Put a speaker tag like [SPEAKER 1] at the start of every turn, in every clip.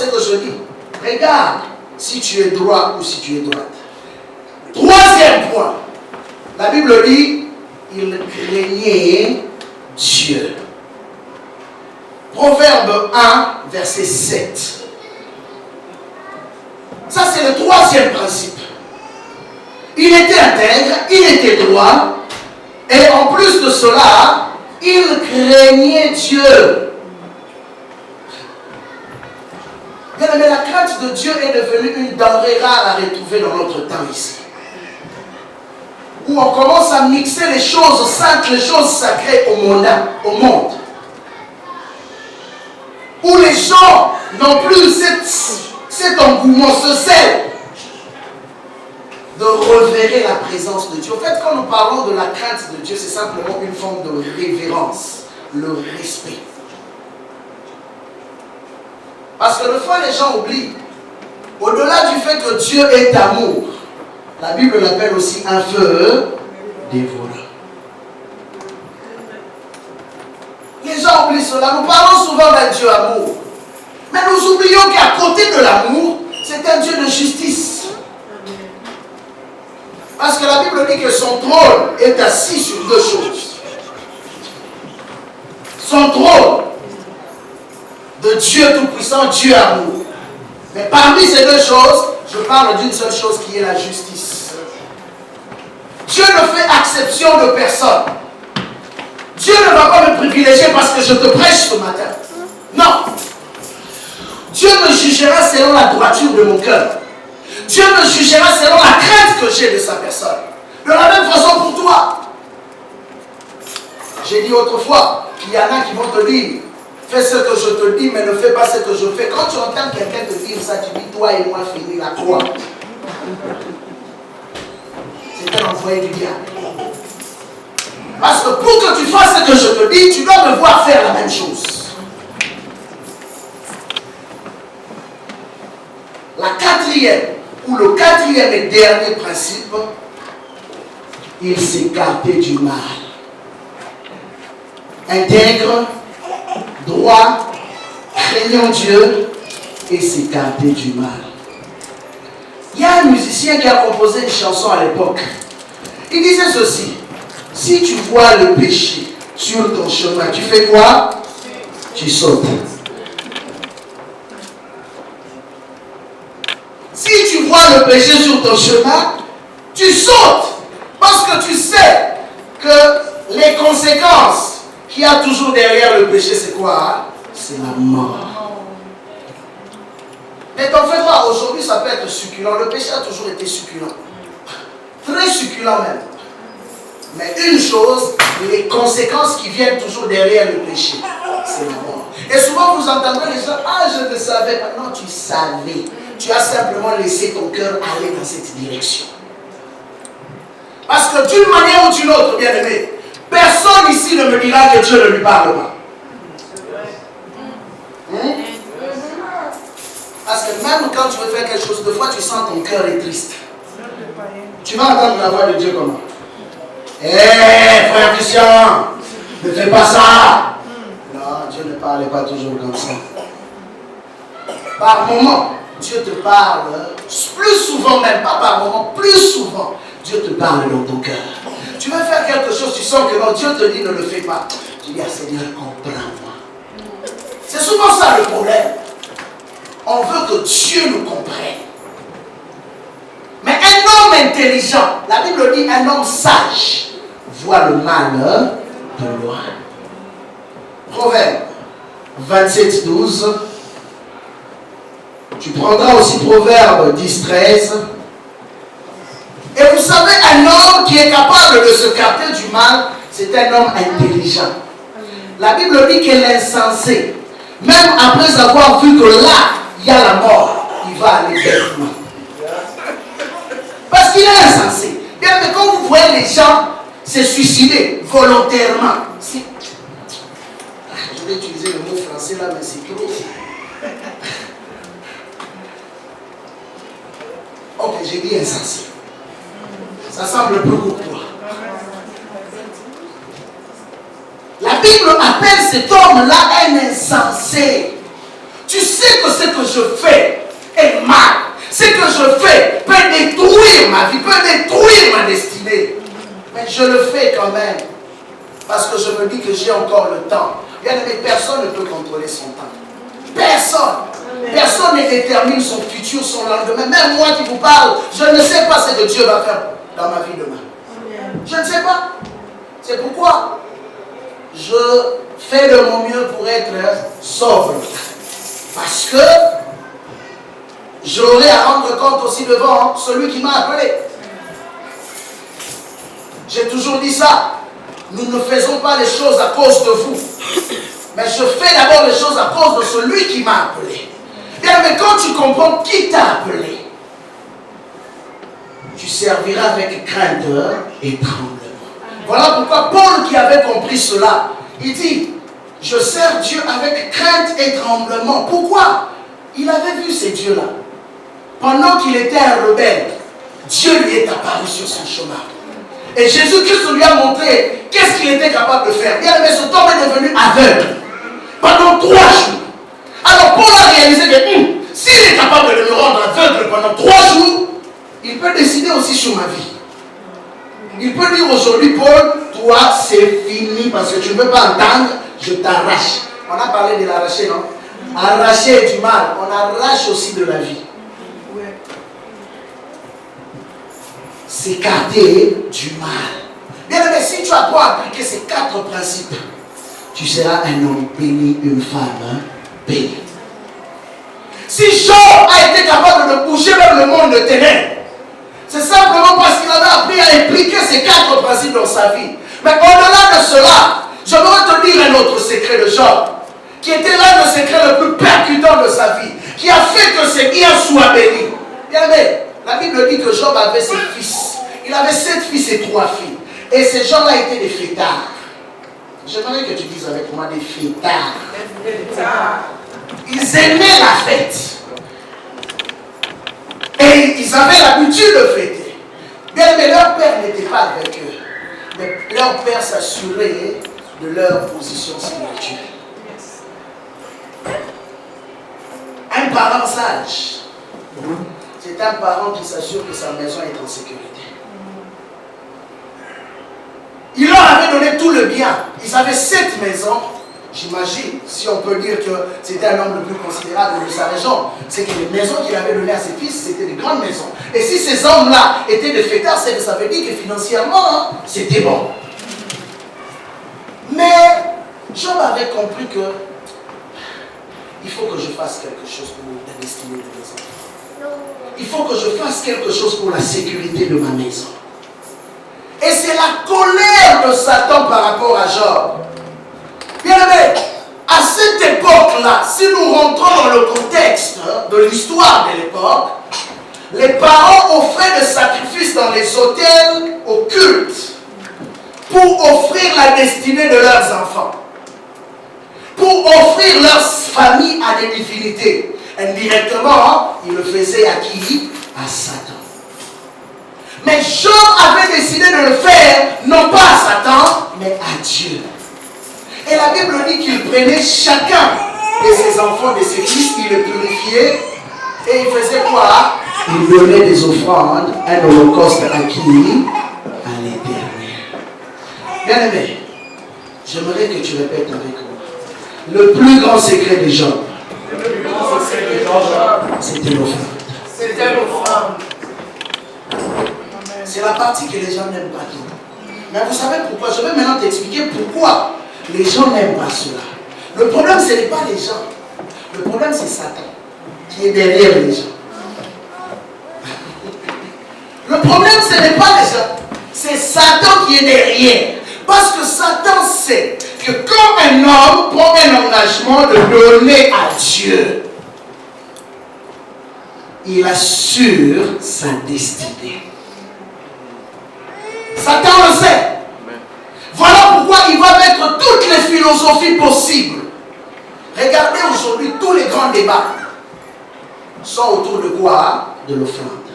[SPEAKER 1] ce que je dis. Regarde si tu es droit ou si tu es droite. Troisième point. La Bible dit, il craignait Dieu. Proverbe 1, verset 7. Ça, c'est le troisième principe. Il était intègre, il était droit, et en plus de cela, il craignait Dieu. Bien aimé, la crainte de Dieu est devenue une denrée rare à retrouver dans notre temps ici. Où on commence à mixer les choses saintes, les choses sacrées au monde. Où les gens n'ont plus cet engouement, ce zèle de revérer la présence de Dieu. En fait, quand nous parlons de la crainte de Dieu, c'est simplement une forme de révérence, le respect. Parce que des fois, les gens oublient, au-delà du fait que Dieu est amour, la Bible l'appelle aussi un feu dévorant. Les gens oublient cela. Nous parlons souvent d'un Dieu amour. Mais nous oublions qu'à côté de l'amour, c'est un Dieu de justice. Parce que la Bible dit que son trône est assis sur deux choses. Son trône de Dieu Tout-Puissant, Dieu amour. Mais parmi ces deux choses, je parle d'une seule chose qui est la justice. Dieu ne fait exception de personne. Dieu ne va pas me privilégier parce que je te prêche ce matin. Non. Dieu me jugera selon la droiture de mon cœur. Dieu me jugera selon la crainte que j'ai de sa personne. De la même façon pour toi. J'ai dit autrefois qu'il y en a qui vont te dire, fais ce que je te dis, mais ne fais pas ce que je fais. Quand tu entends quelqu'un te dire ça, tu dis, toi et moi, finis la croix. C'est un envoyé du diable. Parce que pour que tu fasses ce que je te dis, tu dois me voir faire la même chose. La quatrième, ou le quatrième et dernier principe, il s'écartait du mal. Intègre, droit, craignant Dieu et s'écarter du mal. Il y a un musicien qui a composé une chanson à l'époque. Il disait ceci: si tu vois le péché sur ton chemin, tu fais quoi? Tu sautes. Si tu vois le péché sur ton chemin, tu sautes. Parce que tu sais que les conséquences qu'il y a toujours derrière le péché, c'est quoi? C'est la mort. Mais t'en fais pas, aujourd'hui ça peut être succulent. Le péché a toujours été succulent. Très succulent même. Mais une chose, les conséquences qui viennent toujours derrière le péché, c'est la mort. Et souvent vous entendrez les gens, ah je ne savais pas. Non, tu savais. Tu as simplement laissé ton cœur aller dans cette direction. Parce que d'une manière ou d'une autre, bien aimé, personne ici ne me dira que Dieu ne lui parle pas. Parce que même quand tu veux faire quelque chose, de fois tu sens ton cœur est triste. Tu vas entendre la voix de Dieu comment? Hé, frère Christian, ne fais pas ça. Non, Dieu ne parlait pas toujours comme ça. Par moment, Dieu te parle, plus souvent même, pas par moment, plus souvent, Dieu te parle dans ton cœur. Tu veux faire quelque chose, tu sens que non, Dieu te dit ne le fais pas. Tu dis, ah Seigneur, comprends-moi. C'est souvent ça le problème. On veut que Dieu nous comprenne. Mais un homme intelligent, la Bible dit un homme sage, voit le mal de loin. Proverbe 27, 12. Tu prendras aussi Proverbe 10, 13. Et vous savez, un homme qui est capable de se capter du mal, c'est un homme intelligent. La Bible dit que l'insensé, même après avoir vu que là, il y a la mort, il va aller bêtement. Parce qu'il est insensé. Bien, mais quand vous voyez les gens se suicider volontairement, je vais utiliser le mot français là, mais c'est trop. Ok, j'ai dit insensé. Ça semble beaucoup pour toi. La Bible appelle cet homme-là un insensé. Tu sais sais que ce que je fais est mal. Ce que je fais peut détruire ma vie, peut détruire ma destinée. Mais je le fais quand même. Parce que je me dis que j'ai encore le temps. Bien aimé, personne ne peut contrôler son temps. Personne. Personne ne détermine son futur, son lendemain. Même moi qui vous parle, je ne sais pas ce que Dieu va faire dans ma vie demain. Je ne sais pas. C'est pourquoi je fais de mon mieux pour être sobre. Parce que j'aurai à rendre compte aussi devant celui qui m'a appelé. J'ai toujours dit ça. Nous ne faisons pas les choses à cause de vous. Mais je fais d'abord les choses à cause de celui qui m'a appelé. Bien, mais quand tu comprends qui t'a appelé, tu serviras avec crainte et tremblement. Voilà pourquoi Paul, qui avait compris cela, il dit, je sers Dieu avec crainte et tremblement. Pourquoi? Il avait vu ces dieux-là. Pendant qu'il était un rebelle, Dieu lui est apparu sur son chemin. Et Jésus-Christ lui a montré qu'est-ce qu'il était capable de faire. Bien, mais cet homme est devenu aveugle pendant 3 jours. Alors Paul a réalisé que s'il est capable de me rendre aveugle pendant 3 jours, il peut décider aussi sur ma vie. Il peut dire aujourd'hui, Paul, toi c'est fini parce que tu ne veux pas entendre, je t'arrache. On a parlé de l'arracher, non? Arracher du mal, on arrache aussi de la vie. S'écarter du mal. Bien aimé, si tu apprends à appliquer ces 4 principes, tu seras un homme béni, une femme bénie. Si Job a été capable de bouger vers le monde de ténèbres, c'est simplement parce qu'il avait appris à appliquer ces 4 principes dans sa vie. Mais au-delà de cela, je voudrais te dire un autre secret de Job, qui était l'un des secrets le plus percutant de sa vie, qui a fait que ses biens soient bénis. Bien aimé, la Bible dit que Job avait 7 fils. Il avait 7 fils et 3 filles. Et ces gens-là étaient des fêtards. J'aimerais que tu dises avec moi des fêtards. Ils aimaient la fête. Et ils avaient l'habitude de fêter. Bien, mais leur père n'était pas avec eux. Mais leur père s'assurait de leur position spirituelle. Un parent sage, c'est un parent qui s'assure que sa maison est en sécurité. Il leur avait donné tout le bien. Ils avaient 7 maisons. J'imagine, si on peut dire que c'était un homme le plus considérable de sa région, c'est que les maisons qu'il avait données à ses fils, c'était des grandes maisons. Et si ces hommes-là étaient des fêtards, ça veut dire que financièrement, c'était bon. Mais Job avait compris que il faut que je fasse quelque chose pour la destinée de mes enfants. Il faut que je fasse quelque chose pour la sécurité de ma maison. Et c'est la colère de Satan par rapport à Job. Bien aimé, à cette époque-là, si nous rentrons dans le contexte de l'histoire de l'époque, les parents offraient des sacrifices dans les hôtels occultes pour offrir la destinée de leurs enfants, pour offrir leur famille à des divinités. Indirectement, ils le faisaient à qui? À Satan. Mais Job avait décidé de le faire, non pas à Satan, mais à Dieu. Et la Bible dit qu'il prenait chacun de ses enfants, de ses fils, il les purifiait. Et il faisait quoi? Il donnait des offrandes, un holocauste à qui? À l'Éternel. Bien aimé, j'aimerais que tu répètes avec moi. Le plus grand secret de Job, c'était l'offrande. C'est la partie que les gens n'aiment pas trop. Mais vous savez pourquoi? Je vais maintenant t'expliquer pourquoi les gens n'aiment pas cela. Le problème, ce n'est pas les gens. Le problème, c'est Satan qui est derrière les gens. Le problème, ce n'est pas les gens. C'est Satan qui est derrière. Parce que Satan sait que quand un homme prend un engagement de donner à Dieu, il assure sa destinée. Satan le sait. Voilà pourquoi il va mettre toutes les philosophies possibles. Regardez aujourd'hui, tous les grands débats sont autour de quoi? De l'offrande.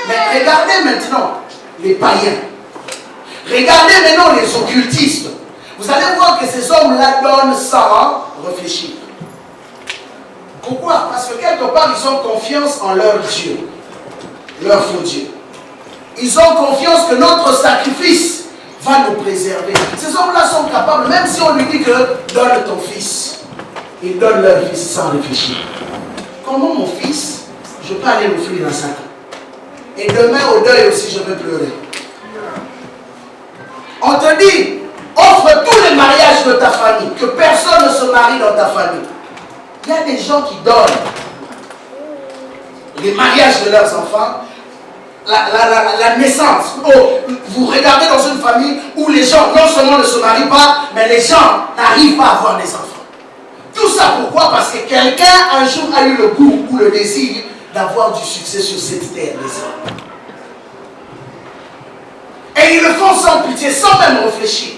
[SPEAKER 1] Mais regardez maintenant les païens. Regardez maintenant les occultistes. Vous allez voir que ces hommes-là donnent sans réfléchir. Pourquoi? Parce que quelque part, ils ont confiance en leur Dieu, leur faux Dieu. Ils ont confiance que notre sacrifice va nous préserver. Ces hommes-là sont capables, même si on lui dit que donne ton fils, ils donnent leur fils sans réfléchir. Comment mon fils, je peux aller l'offrir dans 5 ans? Et demain au deuil aussi, je vais pleurer. On te dit, offre tous les mariages de ta famille, que personne ne se marie dans ta famille. Il y a des gens qui donnent les mariages de leurs enfants, la naissance. Oh, vous regardez dans une famille où les gens non seulement ne se marient pas, mais les gens n'arrivent pas à avoir des enfants. Tout ça pourquoi? Parce que quelqu'un un jour a eu le goût ou le désir d'avoir du succès sur cette terre des hommes. Et ils le font sans pitié, sans même réfléchir.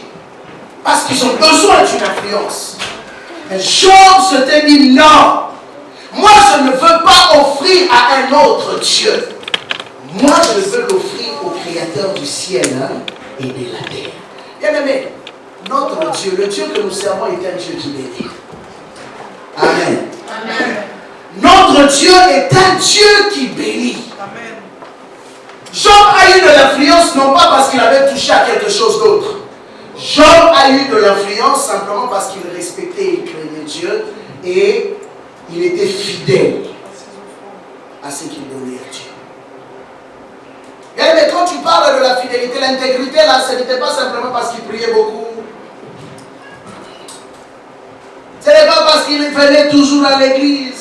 [SPEAKER 1] Parce qu'ils ont besoin d'une influence. Et Job se dit non. Moi je ne veux pas offrir à un autre Dieu. Moi je veux l'offrir au Créateur du ciel et de la terre. Bien aimé, notre Dieu, le Dieu que nous servons est un Dieu qui bénit. Amen. Amen. Notre Dieu est un Dieu qui bénit. Amen. Job a eu de l'influence non pas parce qu'il avait touché à quelque chose d'autre. Job a eu de l'influence simplement parce qu'il respectait et craignait Dieu et il était fidèle à ce qu'il donnait à Dieu. Mais quand tu parles de la fidélité, l'intégrité là, ce n'était pas simplement parce qu'il priait beaucoup. Ce n'est pas parce qu'il venait toujours à l'église.